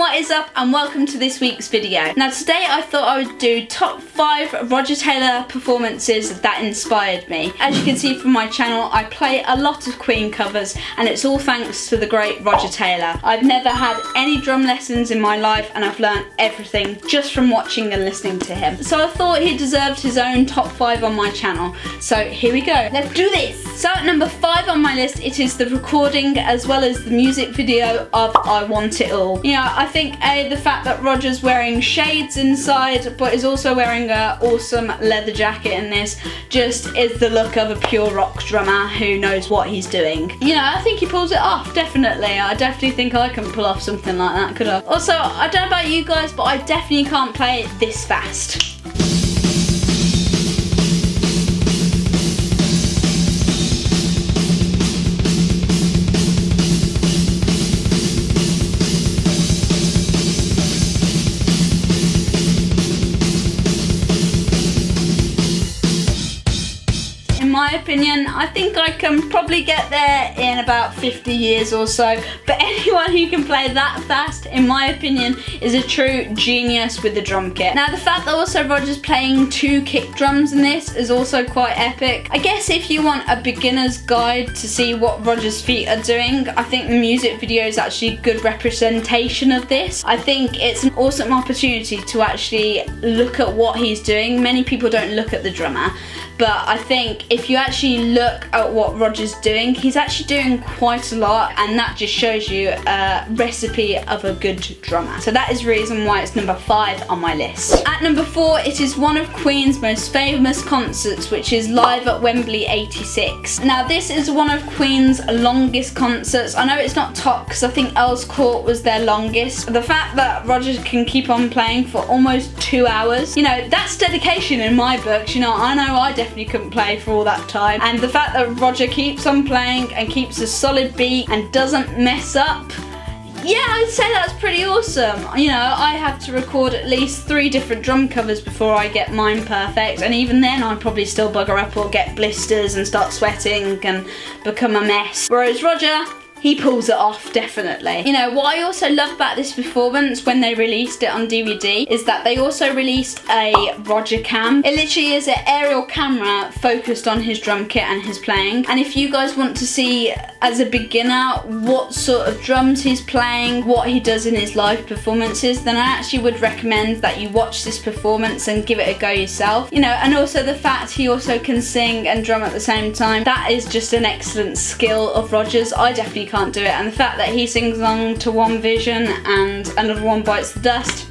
What is up and welcome to this week's video. Now today I thought I would do top 5 Roger Taylor performances that inspired me. As you can see from my channel, I play a lot of Queen covers and it's all thanks to the great Roger Taylor. I've never had any drum lessons in my life and I've learned everything just from watching and listening to him. So I thought he deserved his own top 5 on my channel. So here we go, let's do this! So at number 5 on my list, it is the recording as well as the music video of I Want It All. You know, I think the fact that Roger's wearing shades inside but is also wearing an awesome leather jacket in this just is the look of a pure rock drummer who knows what he's doing. You know, I think he pulls it off, definitely. I definitely think I can pull off something like that, could I? Also, I don't know about you guys, but I definitely can't play it this fast. In my opinion, I think I can probably get there in about 50 years or so, but anyone who can play that fast, in my opinion, is a true genius with the drum kit. Now the fact that also Roger's playing 2 kick drums in this is also quite epic. I guess if you want a beginner's guide to see what Roger's feet are doing, I think the music video is actually a good representation of this. I think it's an awesome opportunity to actually look at what he's doing. Many people don't look at the drummer, but I think if you actually look at what Roger's doing, he's actually doing quite a lot, and that just shows you a recipe of a good drummer. So that is the reason why it's number 5 on my list. At number 4, it is one of Queen's most famous concerts, which is Live at Wembley 86. Now this is one of Queen's longest concerts. I know it's not top because I think Earl's Court was their longest. The fact that Roger can keep on playing for almost 2 hours, you know, that's dedication in my books. You know I definitely couldn't play for all that time, and the fact that Roger keeps on playing and keeps a solid beat and doesn't mess up, yeah, I'd say that's pretty awesome. You know, I have to record at least 3 different drum covers before I get mine perfect, and even then I probably still bugger up or get blisters and start sweating and become a mess. Whereas Roger, he pulls it off, definitely. You know, what I also love about this performance when they released it on DVD is that they also released a Roger cam. It literally is an aerial camera focused on his drum kit and his playing. And if you guys want to see, as a beginner, what sort of drums he's playing, what he does in his live performances, then I actually would recommend that you watch this performance and give it a go yourself. You know, and also the fact he also can sing and drum at the same time, that is just an excellent skill of Roger's. I definitely can't do it, and the fact that he sings along to One Vision and Another One Bites the Dust,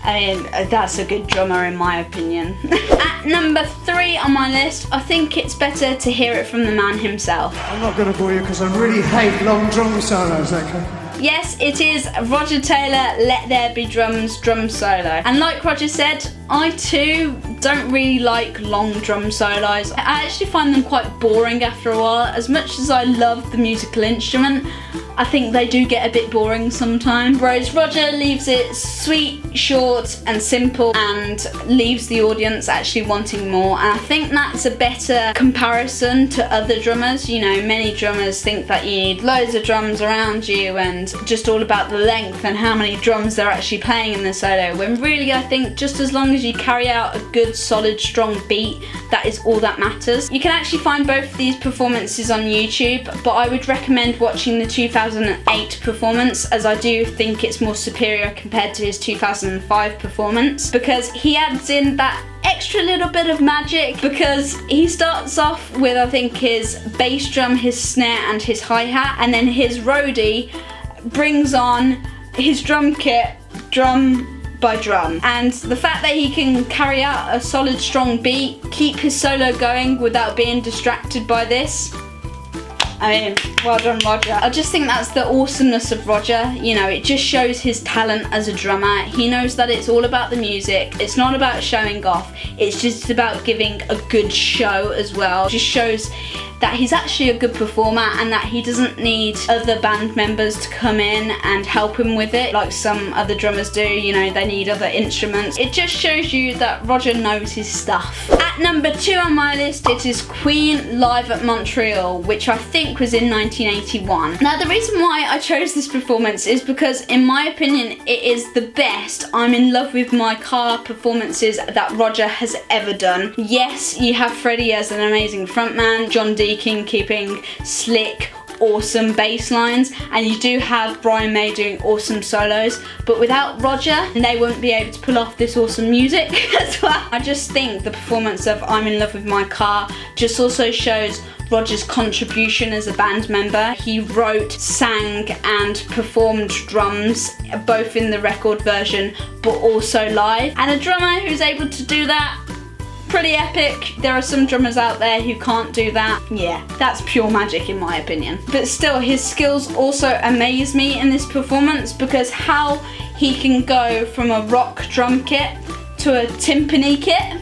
I mean, that's a good drummer in my opinion. At number 3 on my list, I think it's better to hear it from the man himself. I'm not going to bore you because I really hate long drum solos, okay? Yes, it is Roger Taylor, Let There Be Drums drum solo. And like Roger said, I too don't really like long drum solos. I actually find them quite boring after a while. As much as I love the musical instrument, I think they do get a bit boring sometimes. Whereas Roger leaves it sweet, short and simple and leaves the audience actually wanting more. And I think that's a better comparison to other drummers. You know, many drummers think that you need loads of drums around you and just all about the length and how many drums they're actually playing in the solo, when really I think just as long as you carry out a good, solid, strong beat, that is all that matters. You can actually find both of these performances on YouTube, but I would recommend watching the 2008 performance, as I do think it's more superior compared to his 2005 performance, because he adds in that extra little bit of magic, because he starts off with, I think, his bass drum, his snare and his hi-hat, and then his roadie brings on his drum kit drum by drum. And the fact that he can carry out a solid, strong beat, keep his solo going without being distracted by this, I mean, well done Roger. I just think that's the awesomeness of Roger. You know, it just shows his talent as a drummer. He knows that it's all about the music. It's not about showing off. It's just about giving a good show as well. It just shows that he's actually a good performer and that he doesn't need other band members to come in and help him with it like some other drummers do. You know, they need other instruments. It just shows you that Roger knows his stuff. At number 2 on my list, it is Queen live at Montreal, which I think was in 1981. Now the reason why I chose this performance is because in my opinion it is the best I'm in love with my car performances that Roger has ever done. Yes, you have Freddie as an amazing frontman, John Deacon keeping slick, awesome bass lines, and you do have Brian May doing awesome solos, but without Roger they wouldn't be able to pull off this awesome music as well. I just think the performance of I'm in Love with My Car just also shows Roger's contribution as a band member. He wrote, sang and performed drums both in the record version but also live, and a drummer who's able to do that, pretty epic. There are some drummers out there who can't do that. Yeah, that's pure magic in my opinion. But still, his skills also amaze me in this performance, because how he can go from a rock drum kit to a timpani kit,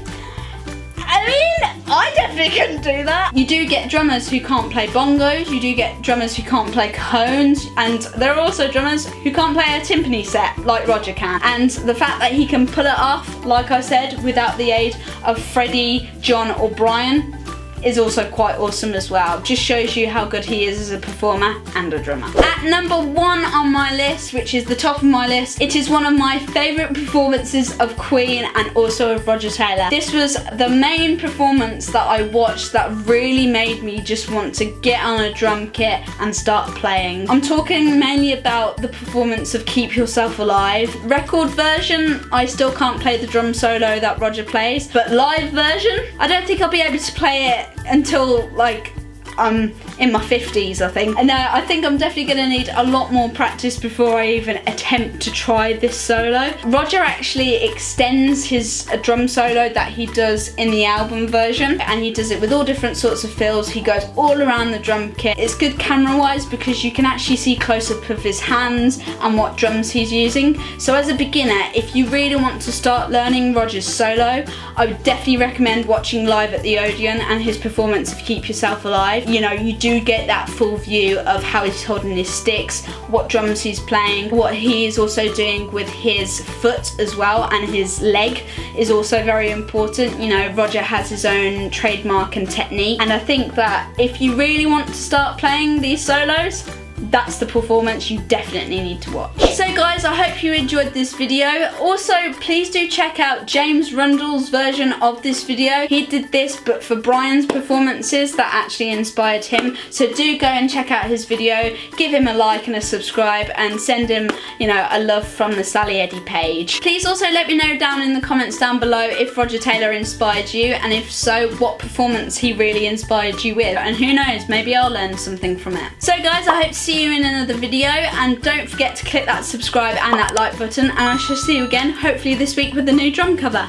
I mean, I definitely couldn't do that. You do get drummers who can't play bongos, you do get drummers who can't play cajones, and there are also drummers who can't play a timpani set like Roger can. And the fact that he can pull it off, like I said, without the aid of Freddie, John or Brian is also quite awesome as well. Just shows you how good he is as a performer and a drummer. At number 1 on my list, which is the top of my list, it is one of my favourite performances of Queen and also of Roger Taylor. This was the main performance that I watched that really made me just want to get on a drum kit and start playing. I'm talking mainly about the performance of Keep Yourself Alive. Record version, I still can't play the drum solo that Roger plays, but live version, I don't think I'll be able to play it until like I'm in my 50s, I think. And I think I'm definitely going to need a lot more practice before I even attempt to try this solo. Roger actually extends his drum solo that he does in the album version, and he does it with all different sorts of fills. He goes all around the drum kit. It's good camera wise because you can actually see close up of his hands and what drums he's using. So as a beginner, if you really want to start learning Roger's solo, I would definitely recommend watching live at the Odeon and his performance of Keep Yourself Alive. You know, you do get that full view of how he's holding his sticks, what drums he's playing, what he is also doing with his foot as well, and his leg is also very important. You know, Roger has his own trademark and technique, and I think that if you really want to start playing these solos, that's the performance you definitely need to watch. So guys, I hope you enjoyed this video. Also, please do check out James Rundle's version of this video. He did this but for Brian's performances that actually inspired him. So do go and check out his video, give him a like and a subscribe, and send him, you know, a love from the Sally Eddy page. Please also let me know down in the comments down below if Roger Taylor inspired you, and if so, what performance he really inspired you with. And who knows, maybe I'll learn something from it. So guys, I hope to see you in another video, and don't forget to click that subscribe and that like button, and I shall see you again hopefully this week with a new drum cover.